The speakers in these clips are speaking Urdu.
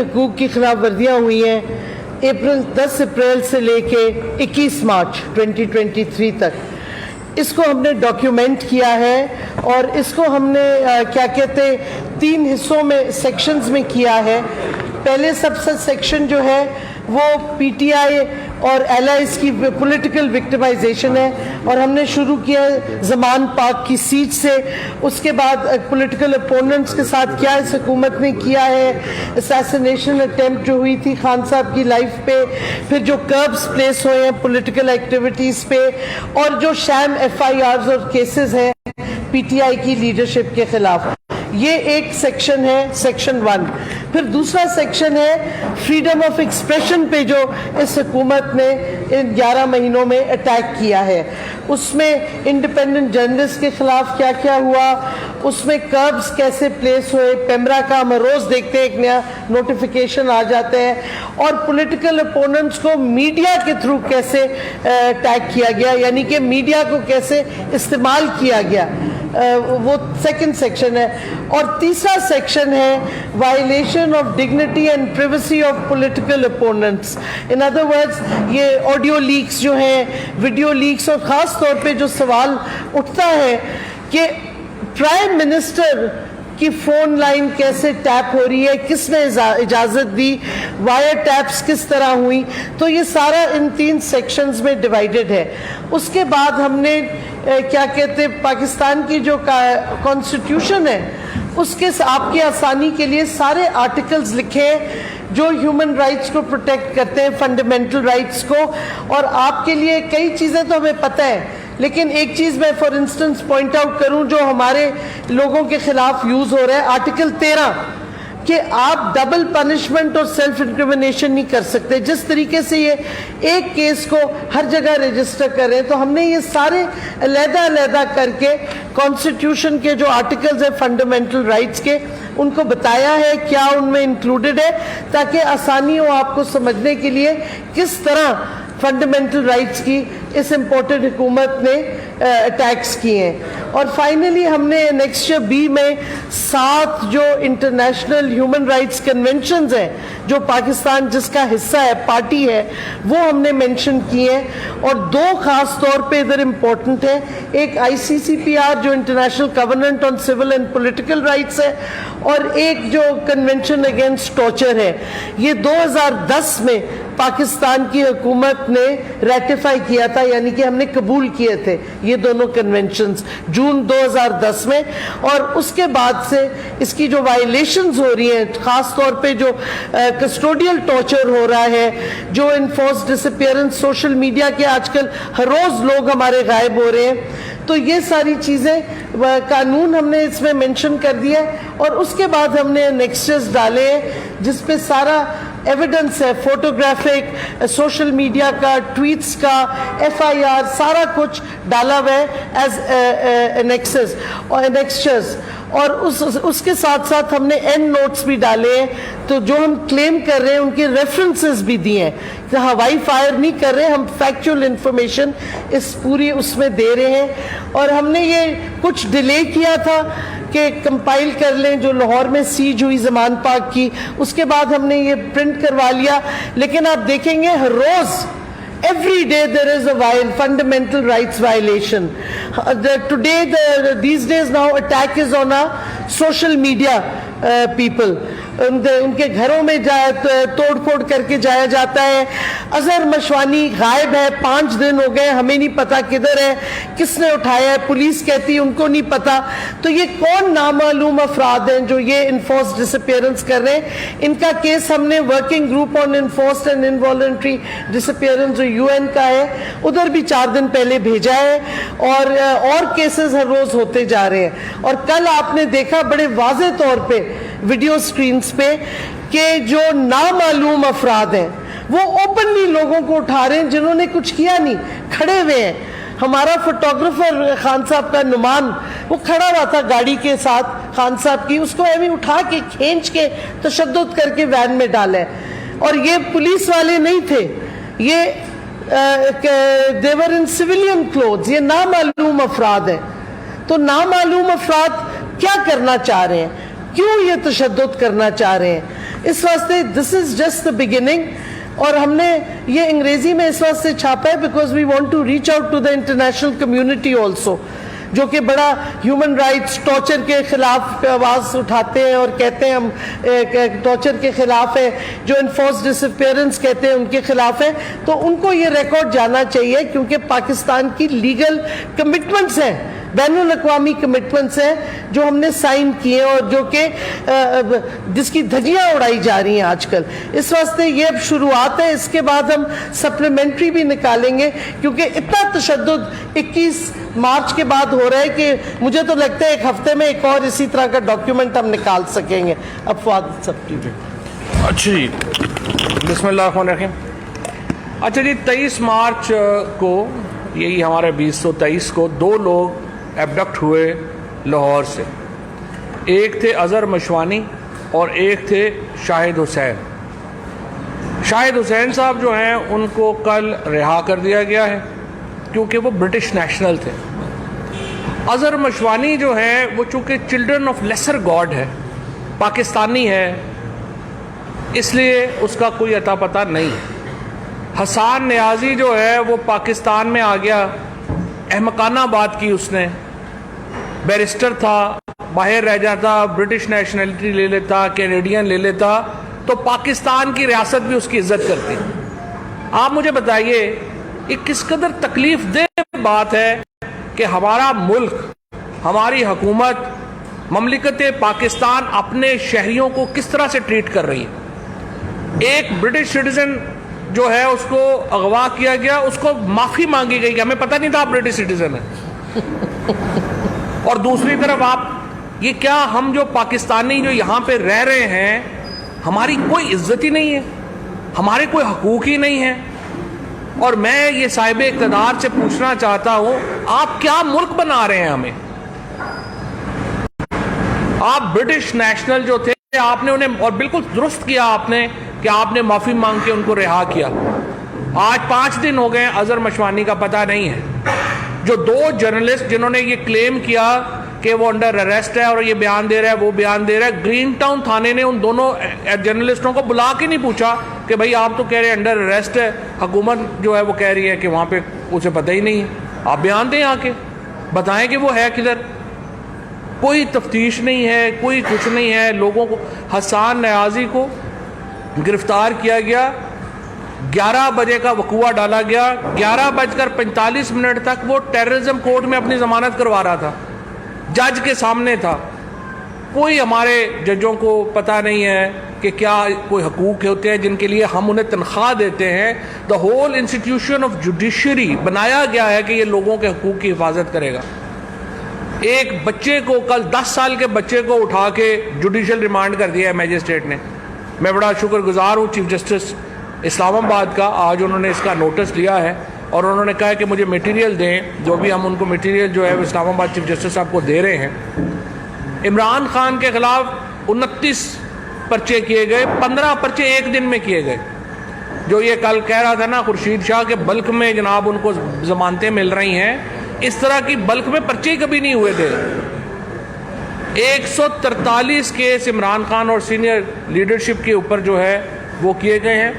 حقوق کی خلاف ورزیاں ہوئی ہیں 10 اپریل سے لے کے 21 مارچ 2023 تک، اس کو ہم نے ڈاکیومنٹ کیا ہے اور اس کو ہم نے کیا کہتے 3 حصوں میں سیکشنز میں کیا ہے۔ پہلے سب سے سیکشن جو ہے وہ پی ٹی آئی اور ایلائز کی پولیٹیکل وکٹمائزیشن ہے، اور ہم نے شروع کیا زمان پاک کی سیٹ سے۔ اس کے بعد پولیٹیکل اپوننٹس کے ساتھ کیا اس حکومت نے کیا ہے، اسیسینیشن اٹیمپٹ جو ہوئی تھی خان صاحب کی لائف پہ، پھر جو کربس پلیس ہوئے ہیں پولیٹیکل ایکٹیویٹیز پہ، اور جو شام ایف آئی آرز اور کیسز ہیں پی ٹی آئی کی لیڈرشپ کے خلاف۔ یہ ایک سیکشن ہے، سیکشن 1۔ پھر دوسرا سیکشن ہے فریڈم آف ایکسپریشن پہ جو اس حکومت نے ان 11 مہینوں میں اٹیک کیا ہے۔ اس میں انڈیپینڈنٹ جرنلسٹ کے خلاف کیا کیا ہوا، اس میں کربس کیسے پلیس ہوئے، پیمرا کا ہم روز دیکھتے ہیں ایک نیا نوٹیفیکیشن آ جاتے ہیں، اور پولیٹیکل اپوننٹس کو میڈیا کے تھرو کیسے اٹیک کیا گیا، یعنی کہ میڈیا کو کیسے استعمال کیا گیا، وہ سیکنڈ سیکشن ہے۔ اور تیسرا سیکشن ہے violation of dignity and privacy of political opponents. In other words یہ آڈیو لیکس جو ہیں، ویڈیو لیکس، اور خاص طور پہ جو سوال اٹھتا ہے کہ پرائم منسٹر کی فون لائن کیسے ٹیپ ہو رہی ہے، کس نے اجازت دی، وائر ٹیپس کس طرح ہوئی، تو یہ سارا ان 3 سیکشنز میں ڈیوائیڈڈ ہے۔ اس کے بعد ہم نے کیا کہتے پاکستان کی جو کانسٹیٹیوشن ہے اس کے آپ کی آسانی کے لیے سارے آرٹیکلز لکھے ہیں جو ہیومن رائٹس کو پروٹیکٹ کرتے ہیں، فنڈامنٹل رائٹس کو۔ اور آپ کے لیے کئی چیزیں تو ہمیں پتہ ہے، لیکن ایک چیز میں فار انسٹنس پوائنٹ آؤٹ کروں جو ہمارے لوگوں کے خلاف یوز ہو رہا ہے، آرٹیکل 13، کہ آپ ڈبل پنشمنٹ اور سیلف انکریمنیشن نہیں کر سکتے۔ جس طریقے سے یہ ایک کیس کو ہر جگہ رجسٹر کر رہے ہیں، تو ہم نے یہ سارے علیحدہ علیحدہ کر کے کانسٹیٹیوشن کے جو آرٹیکلز ہیں فنڈامنٹل رائٹس کے، ان کو بتایا ہے کیا ان میں انکلوڈڈ ہے، تاکہ آسانی ہو آپ کو سمجھنے کے لیے کس طرح فنڈامنٹل رائٹس کی اس امپورٹنٹ حکومت نے اٹیکس کیے ہیں۔ اور فائنلی ہم نے نیکسچر بی میں 7 جو انٹرنیشنل ہیومن رائٹس کنونشنز ہیں جو پاکستان جس کا حصہ ہے، پارٹی ہے، وہ ہم نے مینشن کیے ہیں، اور 2 خاص طور پہ ادھر امپورٹنٹ ہیں۔ ایک I C C P R جو international covenant on civil and political rights ہے، اور ایک جو کنونشن اگینسٹ ٹارچر ہے۔ یہ 2010 میں پاکستان کی حکومت نے ریٹیفائی کیا تھا، یعنی کہ ہم نے قبول کیے تھے یہ دونوں کنونشنز جون 2010 میں۔ اور اس کے بعد سے اس کی جو وائلیشنز ہو رہی ہیں، خاص طور پہ جو کسٹوڈیل ٹارچر ہو رہا ہے، جو انفورس ڈس اپیئرنس، سوشل میڈیا کے آج کل ہر روز لوگ ہمارے غائب ہو رہے ہیں، تو یہ ساری چیزیں قانون ہم نے اس میں مینشن کر دیا ہے۔ اور اس کے بعد ہم نے نیکسچرز ڈالے ہیں جس پہ سارا ایویڈنس ہے، فوٹوگرافک، سوشل میڈیا کا، ٹویٹس کا، ایف آئی آر، سارا کچھ ڈالا ہوا ہے ایز انیکسز اور انیکسچرز۔ اور اس کے ساتھ ساتھ ہم نے اینڈ نوٹس بھی ڈالے ہیں، تو جو ہم کلیم کر رہے ہیں ان کے ریفرنسز بھی دیے ہیں، کہ ہوائی فائر نہیں کر رہے، ہم فیکچول انفارمیشن اس پوری اس میں دے رہے ہیں۔ اور ہم نے یہ کچھ ڈیلے کیا تھا کہ کمپائل کر لیں، جو لاہور میں سیج ہوئی زمان پاک کی، اس کے بعد ہم نے یہ پرنٹ کروا لیا، لیکن آپ دیکھیں گے ہر روز every day there is a fundamental rights violation. These days now attack is on a social media people. ان کے گھروں میں توڑ پھوڑ کر کے جایا جاتا ہے۔ اظہر مشوانی غائب ہے، 5 دن ہو گئے، ہمیں نہیں پتا کدھر ہے، کس نے اٹھایا ہے، پولیس کہتی ان کو نہیں پتا۔ تو یہ کون نامعلوم افراد ہیں جو یہ انفورسڈ ڈس اپیئرنس کر رہے ہیں؟ ان کا کیس ہم نے working group on enforced and involuntary disappearance جو یو این کا ہے، ادھر بھی 4 دن پہلے بھیجا ہے، اور کیسز ہر روز ہوتے جا رہے ہیں۔ اور کل آپ نے دیکھا بڑے واضح طور پہ ویڈیو سکرینز پہ کہ جو نامعلوم افراد ہیں وہ اوپنلی لوگوں کو اٹھا رہے ہیں جنہوں نے کچھ کیا نہیں، کھڑے ہوئے ہیں۔ ہمارا فوٹوگرافر خان صاحب کا نعمان، وہ کھڑا ہوا تھا گاڑی کے ساتھ خان صاحب کی، اس کو ایویں اٹھا کے کھینچ کے تشدد کر کے وین میں ڈالا ہے۔ اور یہ پولیس والے نہیں تھے، یہ they were in civilian clothes، یہ نامعلوم افراد ہیں۔ تو نامعلوم افراد کیا کرنا چاہ رہے ہیں، کیوں یہ تشدد کرنا چاہ رہے ہیں؟ اس واسطے دس از جسٹ دا بگننگ. اور ہم نے یہ انگریزی میں اس واسطے چھاپا ہے because we want to reach out to the international community also, جو کہ بڑا ہیومن رائٹس ٹارچر کے خلاف آواز اٹھاتے ہیں اور کہتے ہیں ہم ٹارچر کے خلاف ہے, جو انفورس ڈس اپیئرنس کہتے ہیں ان کے خلاف ہے. تو ان کو یہ ریکارڈ جانا چاہیے کیونکہ پاکستان کی لیگل کمٹمنٹس ہیں, بین الاقوامی کمٹمنٹس ہیں جو ہم نے سائن کیے اور جو کہ جس کی دھجیاں اڑائی جا رہی ہیں آج کل. اس واسطے یہ اب شروعات ہے, اس کے بعد ہم سپلیمنٹری بھی نکالیں گے کیونکہ اتنا تشدد 21 مارچ کے بعد ہو رہا ہے کہ مجھے تو لگتا ہے ایک ہفتے میں ایک اور اسی طرح کا ڈاکیومنٹ ہم نکال سکیں گے. اب فواد سب اچھا جی, بسم اللہ الرحمن الرحیم. اچھا جی, 23 مارچ کو, یہی ہمارے 2023 کو 2 لوگ ایبڈکٹ ہوئے لاہور سے. ایک تھے اظہر مشوانی اور ایک تھے شاہد حسین. شاہد حسین صاحب جو ہیں ان کو کل رہا کر دیا گیا ہے کیونکہ وہ برٹش نیشنل تھے. اظہر مشوانی جو ہے وہ چونکہ چلڈرن آف لیسر گاڈ ہے, پاکستانی ہے, اس لیے اس کا کوئی عطا پتہ نہیں. حسان نیازی جو ہے وہ پاکستان میں آ گیا, احمقانہ بات کی اس نے, بیرسٹر تھا, باہر رہ جاتا, برٹش نیشنلٹی لے لیتا, کینیڈین لے لیتا تو پاکستان کی ریاست بھی اس کی عزت کرتی. آپ مجھے بتائیے یہ کس قدر تکلیف دہ بات ہے کہ ہمارا ملک, ہماری حکومت, مملکت پاکستان اپنے شہریوں کو کس طرح سے ٹریٹ کر رہی ہے. ایک برٹش سٹیزن جو ہے اس کو اغوا کیا گیا, اس کو معافی مانگی گئی کہ ہمیں پتہ نہیں تھا آپ برٹش سٹیزن ہیں. اور دوسری طرف آپ یہ کیا, ہم جو پاکستانی جو یہاں پہ رہ رہے ہیں ہماری کوئی عزت ہی نہیں ہے, ہمارے کوئی حقوق ہی نہیں ہے. اور میں یہ صاحب اقتدار سے پوچھنا چاہتا ہوں, آپ کیا ملک بنا رہے ہیں ہمیں؟ آپ برٹش نیشنل جو تھے آپ نے انہیں, اور بالکل درست کیا آپ نے کہ آپ نے معافی مانگ کے ان کو رہا کیا. آج 5 دن ہو گئے اظہر مشوانی کا پتہ نہیں ہے. جو 2 جرنلسٹ جنہوں نے یہ کلیم کیا کہ وہ انڈر اریسٹ ہے اور یہ بیان دے رہا ہے, وہ بیان دے رہا ہے, گرین ٹاؤن تھانے نے ان دونوں جرنلسٹوں کو بلا کے نہیں پوچھا کہ بھئی آپ تو کہہ رہے ہیں انڈر اریسٹ ہے, حکومت جو ہے وہ کہہ رہی ہے کہ وہاں پہ اسے پتہ ہی نہیں ہے, آپ بیان دیں آ کے, بتائیں کہ وہ ہے کدھر. کوئی تفتیش نہیں ہے, کوئی کچھ نہیں ہے. لوگوں کو, حسان نیازی کو گرفتار کیا گیا, 11 بجے کا وقوع ڈالا گیا, 11:45 تک وہ ٹیررزم کورٹ میں اپنی ضمانت کروا رہا تھا, جج کے سامنے تھا. کوئی ہمارے ججوں کو پتہ نہیں ہے کہ کیا کوئی حقوق ہوتے ہیں جن کے لیے ہم انہیں تنخواہ دیتے ہیں. The whole institution of judiciary بنایا گیا ہے کہ یہ لوگوں کے حقوق کی حفاظت کرے گا. ایک بچے کو, کل 10 سال کے بچے کو اٹھا کے جوڈیشل ریمانڈ کر دیا ہے میجسٹریٹ نے. میں بڑا شکر گزار ہوں چیف جسٹس اسلام آباد کا, آج انہوں نے اس کا نوٹس لیا ہے اور انہوں نے کہا کہ مجھے میٹیریل دیں, جو بھی ہم ان کو میٹیریل جو ہے وہ اسلام آباد چیف جسٹس صاحب کو دے رہے ہیں. عمران خان کے خلاف 29 پرچے کیے گئے, 15 پرچے ایک دن میں کیے گئے. جو یہ کل کہہ رہا تھا نا خورشید شاہ کے بلک میں جناب ان کو ضمانتیں مل رہی ہیں, اس طرح کی بلک میں پرچے کبھی نہیں ہوئے تھے. 143 کیس عمران خان اور سینئر لیڈرشپ کے اوپر جو ہے وہ کیے گئے ہیں.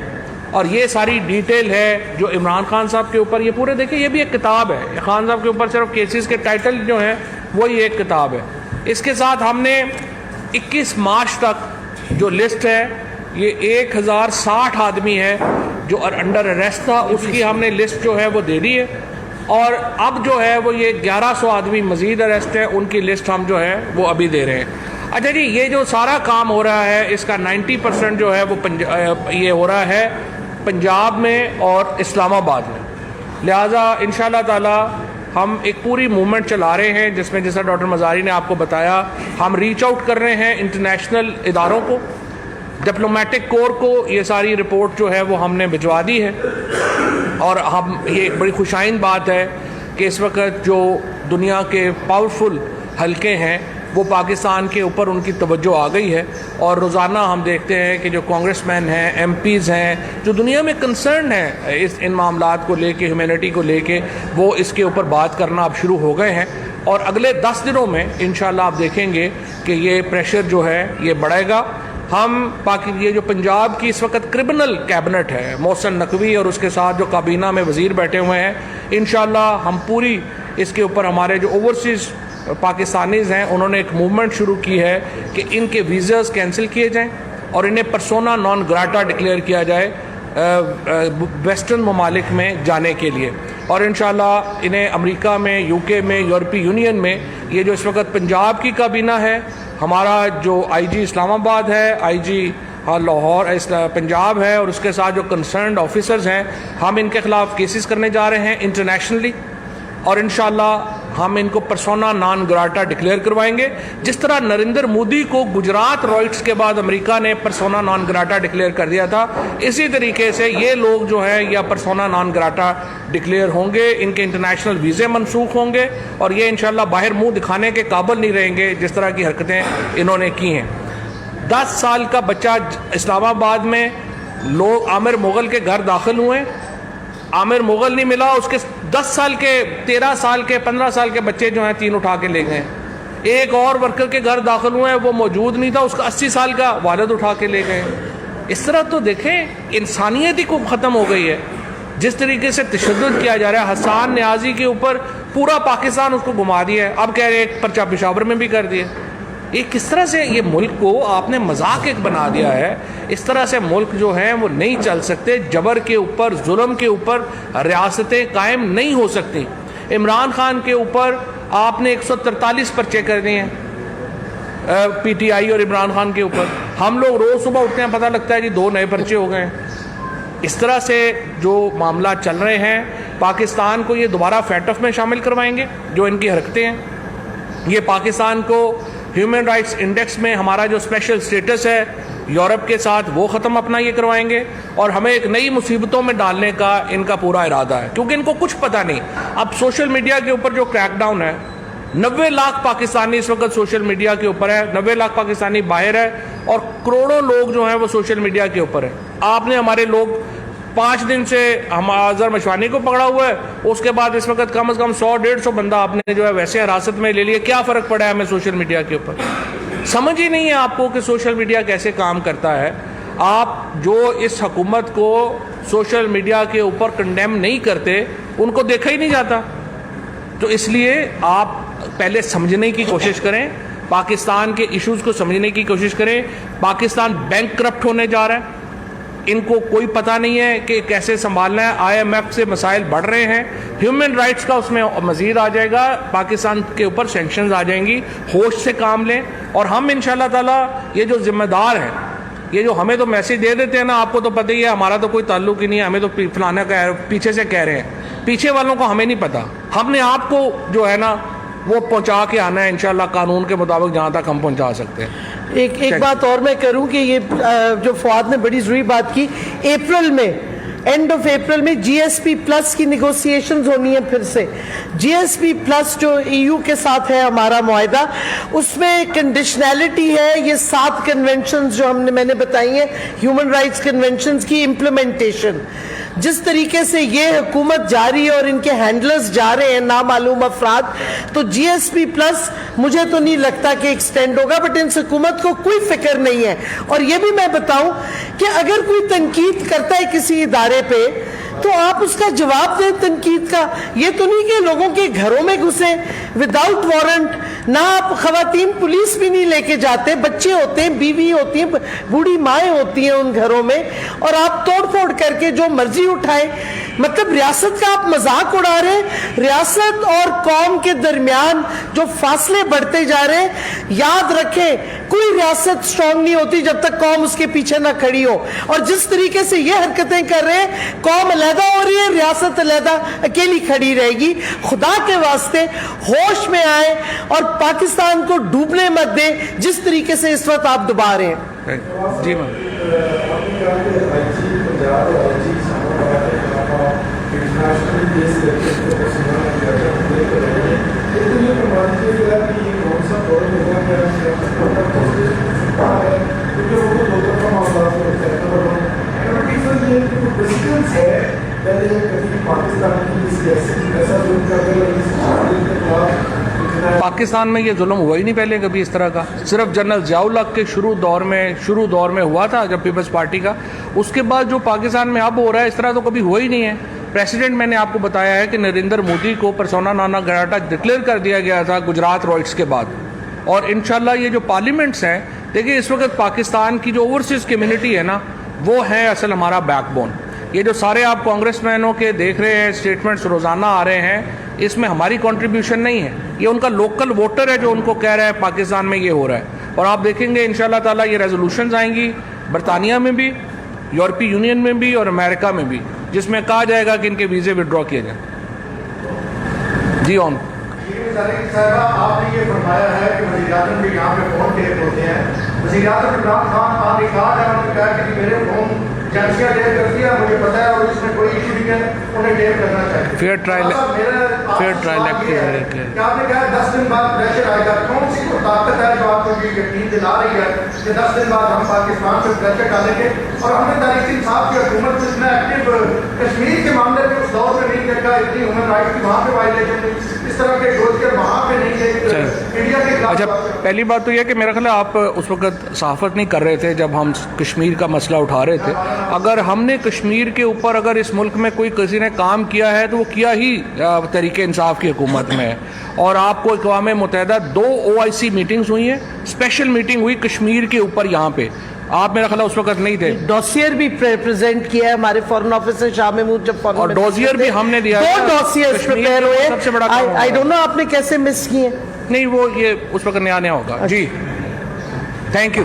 اور یہ ساری ڈیٹیل ہے جو عمران خان صاحب کے اوپر, یہ پورے دیکھیں, یہ بھی ایک کتاب ہے. خان صاحب کے اوپر صرف کیسز کے ٹائٹل جو ہیں وہی ایک کتاب ہے. اس کے ساتھ ہم نے 21 مارچ تک جو لسٹ ہے, یہ 1060 آدمی ہے جو انڈر اریسٹ تھا, اس کی ہم نے لسٹ جو ہے وہ دے دی ہے. اور اب جو ہے وہ یہ 1100 آدمی مزید اریسٹ ہیں, ان کی لسٹ ہم جو ہے وہ ابھی دے رہے ہیں. اچھا جی, یہ جو سارا کام ہو رہا ہے اس کا 90% جو ہے وہ یہ ہو رہا ہے پنجاب میں اور اسلام آباد میں. لہٰذا انشاءاللہ تعالی ہم ایک پوری موومنٹ چلا رہے ہیں جس میں, جیسا ڈاکٹر مزاری نے آپ کو بتایا, ہم ریچ آؤٹ کر رہے ہیں انٹرنیشنل اداروں کو, ڈپلومیٹک کور کو. یہ ساری رپورٹ جو ہے وہ ہم نے بھجوا دی ہے. اور ہم, یہ ایک بڑی خوشائند بات ہے کہ اس وقت جو دنیا کے پاورفل حلقے ہیں وہ پاکستان کے اوپر ان کی توجہ آ گئی ہے. اور روزانہ ہم دیکھتے ہیں کہ جو کانگریس مین ہیں, ایم پیز ہیں, جو دنیا میں کنسرن ہیں ان معاملات کو لے کے, ہیومینٹی کو لے کے, وہ اس کے اوپر بات کرنا اب شروع ہو گئے ہیں. اور اگلے 10 دنوں میں انشاءاللہ آپ دیکھیں گے کہ یہ پریشر جو ہے یہ بڑھے گا. ہم یہ جو پنجاب کی اس وقت کرمنل کیبنٹ ہے، محسن نقوی اور اس کے ساتھ جو کابینہ میں وزیر بیٹھے ہوئے ہیں، انشاءاللہ ہم پوری اس کے اوپر ہمارے جو اوورسیز پاکستانیز ہیں انہوں نے ایک موومنٹ شروع کی ہے کہ ان کے ویزاز کینسل کیے جائیں اور انہیں پرسونا نان گراٹا ڈکلیئر کیا جائے ویسٹرن ممالک میں جانے کے لیے، اور انشاءاللہ انہیں امریکہ میں، یو کے میں، یورپی یونین میں، یہ جو اس وقت پنجاب کی کابینہ ہے، ہمارا جو آئی جی اسلام آباد ہے، آئی جی لاہور پنجاب ہے، اور اس کے ساتھ جو کنسرنڈ آفیسرز ہیں، ہم ان کے خلاف کیسز کرنے جا رہے ہیں انٹرنیشنلی، اور انشاءاللہ ہم ان کو پرسونا نان گراٹا ڈکلیئر کروائیں گے، جس طرح نریندر مودی کو گجرات رائٹس کے بعد امریکہ نے پرسونا نان گراٹا ڈکلیئر کر دیا تھا، اسی طریقے سے یہ لوگ جو ہیں یا پرسونا نان گراٹا ڈکلیئر ہوں گے، ان کے انٹرنیشنل ویزے منسوخ ہوں گے، اور یہ انشاءاللہ باہر منہ دکھانے کے قابل نہیں رہیں گے جس طرح کی حرکتیں انہوں نے کی ہیں۔ 10 سال کا بچہ اسلام آباد میں لوگ عامر مغل کے گھر داخل ہوئے، عامر مغل نہیں ملا، اس کے 10 سال کے، 13 سال کے، 15 سال کے بچے جو ہیں 3 اٹھا کے لے گئے۔ ایک اور ورکر کے گھر داخل ہوئے ہیں، وہ موجود نہیں تھا، اس کا 80 سال کا والد اٹھا کے لے گئے۔ اس طرح تو دیکھیں انسانیت ہی کو ختم ہو گئی ہے، جس طریقے سے تشدد کیا جا رہا ہے۔ حسان نیازی کے اوپر پورا پاکستان اس کو گھما دیا ہے، اب کہہ رہے ایک پرچہ پشاور میں بھی کر دیا۔ یہ کس طرح سے یہ ملک کو آپ نے مذاق ایک بنا دیا ہے، اس طرح سے ملک جو ہیں وہ نہیں چل سکتے، جبر کے اوپر، ظلم کے اوپر ریاستیں قائم نہیں ہو سکتی۔ عمران خان کے اوپر آپ نے 143 پرچے کر دیے ہیں، پی ٹی آئی اور عمران خان کے اوپر۔ ہم لوگ روز صبح اٹھتے ہیں، پتہ لگتا ہے جی 2 نئے پرچے ہو گئے ہیں۔ اس طرح سے جو معاملات چل رہے ہیں، پاکستان کو یہ دوبارہ فیٹ آف میں شامل کروائیں گے جو ان کی حرکتیں ہیں۔ یہ پاکستان کو ہیومن رائٹس انڈیکس میں ہمارا جو اسپیشل سٹیٹس ہے یورپ کے ساتھ وہ ختم اپنا یہ کروائیں گے، اور ہمیں ایک نئی مصیبتوں میں ڈالنے کا ان کا پورا ارادہ ہے، کیونکہ ان کو کچھ پتہ نہیں۔ اب سوشل میڈیا کے اوپر جو کریک ڈاؤن ہے، 90 لاکھ پاکستانی اس وقت سوشل میڈیا کے اوپر ہے، 90 لاکھ پاکستانی باہر ہے، اور کروڑوں لوگ جو ہیں وہ سوشل میڈیا کے اوپر ہے۔ آپ نے ہمارے لوگ 5 دن سے ہم اظہر مشوانی کو پکڑا ہوا ہے، اس کے بعد اس وقت کم از کم 100-150 بندہ آپ نے جو ہے ویسے حراست میں لے لیے۔ کیا فرق پڑا ہے ہمیں سوشل میڈیا کے اوپر؟ سمجھ ہی نہیں ہے آپ کو کہ سوشل میڈیا کیسے کام کرتا ہے۔ آپ جو اس حکومت کو سوشل میڈیا کے اوپر کنڈیم نہیں کرتے، ان کو دیکھا ہی نہیں جاتا۔ تو اس لیے آپ پہلے سمجھنے کی کوشش کریں، پاکستان کے ایشوز کو سمجھنے کی کوشش کریں۔ پاکستان بینک کرپٹ ہونے جا رہا ہے، ان کو کوئی پتہ نہیں ہے کہ کیسے سنبھالنا ہے۔ آئی ایم ایف سے مسائل بڑھ رہے ہیں، ہیومن رائٹس کا اس میں مزید آ جائے گا، پاکستان کے اوپر سینکشنز آ جائیں گی۔ ہوش سے کام لیں، اور ہم انشاءاللہ تعالی یہ جو ذمہ دار ہیں، یہ جو ہمیں تو میسج دے دیتے ہیں نا، آپ کو تو پتہ ہی ہے ہمارا تو کوئی تعلق ہی نہیں ہے، ہمیں تو فلانا پیچھے سے کہہ رہے ہیں، پیچھے والوں کو ہمیں نہیں پتہ۔ ہم نے آپ کو جو ہے نا وہ پہنچا کے آنا ہے انشاءاللہ قانون کے مطابق جہاں تک ہم پہنچا سکتے ہیں۔ ایک بات اور میں کروں کہ یہ جو فواد نے بڑی ضروری بات کی، اپریل میں، اینڈ آف اپریل میں جی ایس پی پلس کی نیگوسیشنز ہونی ہے پھر سے۔ جی ایس پی پلس جو ای یو کے ساتھ ہے ہمارا معاہدہ، اس میں کنڈیشنلٹی ہے یہ 7 کنونشنز جو میں نے بتائی ہیں، ہیومن رائٹس کنونشنز کی امپلیمنٹیشن۔ جس طریقے سے یہ حکومت جاری ہے اور ان کے ہینڈلرز جا رہے ہیں نامعلوم افراد، تو جی ایس پی پلس مجھے تو نہیں لگتا کہ ایکسٹینڈ ہوگا، بٹ ان حکومت کو کوئی فکر نہیں ہے۔ اور یہ بھی میں بتاؤں کہ اگر کوئی تنقید کرتا ہے کسی ادارے پہ تو آپ اس کا جواب دیں تنقید کا۔ یہ تو نہیں کہ لوگوں کے گھروں میں گھسیں وداؤٹ وارنٹ، نہ آپ خواتین پولیس بھی نہیں لے کے جاتے، بچے ہوتے ہیں، بیوی ہوتی ہیں، بوڑھی مائیں ہوتی ہیں ان گھروں میں، اور آپ توڑ پھوڑ کر کے جو مرضی اٹھائیں۔ مطلب ریاست کا آپ مذاق اڑا رہے ہیں۔ ریاست اور قوم کے درمیان جو فاصلے بڑھتے جا رہے ہیں، یاد رکھیں کوئی ریاست سٹرونگ نہیں ہوتی جب تک قوم اس کے پیچھے نہ کھڑی ہو، اور جس طریقے سے یہ حرکتیں کر رہے ہیں، قوم علیحدہ ہو رہی ہے، ریاست علیحدہ اکیلی کھڑی رہے گی۔ خدا کے واسطے ہوش میں آئیں اور پاکستان کو ڈوبنے مت دیں جس طریقے سے اس وقت آپ ڈبا رہے ہیں۔ جی میم، پاکستان میں یہ ظلم ہوا ہی نہیں پہلے کبھی اس طرح کا. صرف جنرل ضیاء الحق کے شروع دور میں ہوا تھا جب پیپلز پارٹی کا. اس کے بعد جو پاکستان میں اب ہو رہا ہے اس طرح تو کبھی ہوا ہی نہیں ہے. پریسیڈنٹ میں نے آپ کو بتایا ہے کہ نریندر مودی کو پرسونا نانا گراٹا ڈکلیئر کر دیا گیا تھا گجرات رائٹس کے بعد. اور انشاءاللہ یہ جو پارلیمنٹس ہیں, دیکھیں اس وقت پاکستان کی جو اوورسیز کمیونٹی ہے نا, وہ ہے اصل ہمارا بیک بون. یہ جو سارے آپ کانگریس مینوں کے دیکھ رہے ہیں اسٹیٹمنٹس روزانہ آ رہے ہیں, اس میں ہماری کنٹریبیوشن نہیں ہے. یہ ان کا لوکل ووٹر ہے جو ان کو کہہ رہا ہے پاکستان میں یہ ہو رہا ہے. اور آپ دیکھیں گے انشاءاللہ تعالیٰ یہ ریزولوشنز آئیں گی برطانیہ میں بھی, یورپی یونین میں بھی اور امریکہ میں بھی, جس میں کہا جائے گا کہ ان کے ویزے ودرا کیے جائیں. جی آن آپ نے یہ فرمایا ہے کہ وزیر اعظم بھی یہاں پہ فون ٹیپ ہوتے ہیں. وزیر اعظم عمران خان آپ نے کہا ہے, انہوں نے کہا کہ میرے فون ایجنسیاں ٹیپ کرتی ہیں, مجھے پتا ہے اور اس میں کوئی ایشو نہیں ہے, انہیں ٹیپ کرنا چاہیے. فیئر ٹرائل آپ نے کہا 10 دن بعد پریشر آئے گا. کون سی طاقت ہے جو آپ کو یہ یقین دلا رہی ہے کہ 10 دن بعد ہم پاکستان پہ پریشر ڈالیں گے؟ اور ہم نے تحریک انصاف کی حکومت سے اتنا ایکٹیو کشمیر کے معاملے پہ اس دور میں نہیں دیکھا, اتنی ہیومن رائٹس کی وہاں پہ وائلیشن اس طرح کے ڈوز وہاں پہ نہیں تھے انڈیا کے خلاف. اچھا, پہلی بات تو یہ کہ میرا خیال ہے آپ اس وقت صحافت نہیں کر رہے تھے جب ہم کشمیر کا مسئلہ اٹھا رہے تھے. اگر ہم نے کشمیر کے اوپر اگر اس ملک میں کوئی کسی نے کام کیا ہے تو وہ کیا ہی تحریک انصاف کی حکومت میں ہے. اور آپ کو اقوام متحدہ 2 OIC میٹنگز ہوئی ہیں, اسپیشل میٹنگ ہوئی کشمیر کے اوپر یہاں پہ, آپ میرا خیال اس وقت نہیں تھے. ڈوسیئر بھی پریزنٹ کیا ہے ہمارے فارن آفس سے شاہ محمود جب فارن, اور ڈوزیئر بھی ہم نے دیا ہے. 2 ڈوسیئرز پریپیئر ہوئے. سب سے بڑا آئی ڈونٹ نو آپ نے کیسے مس کیے. نہیں وہ یہ اس وقت نیا ہوگا. جی تھینک یو.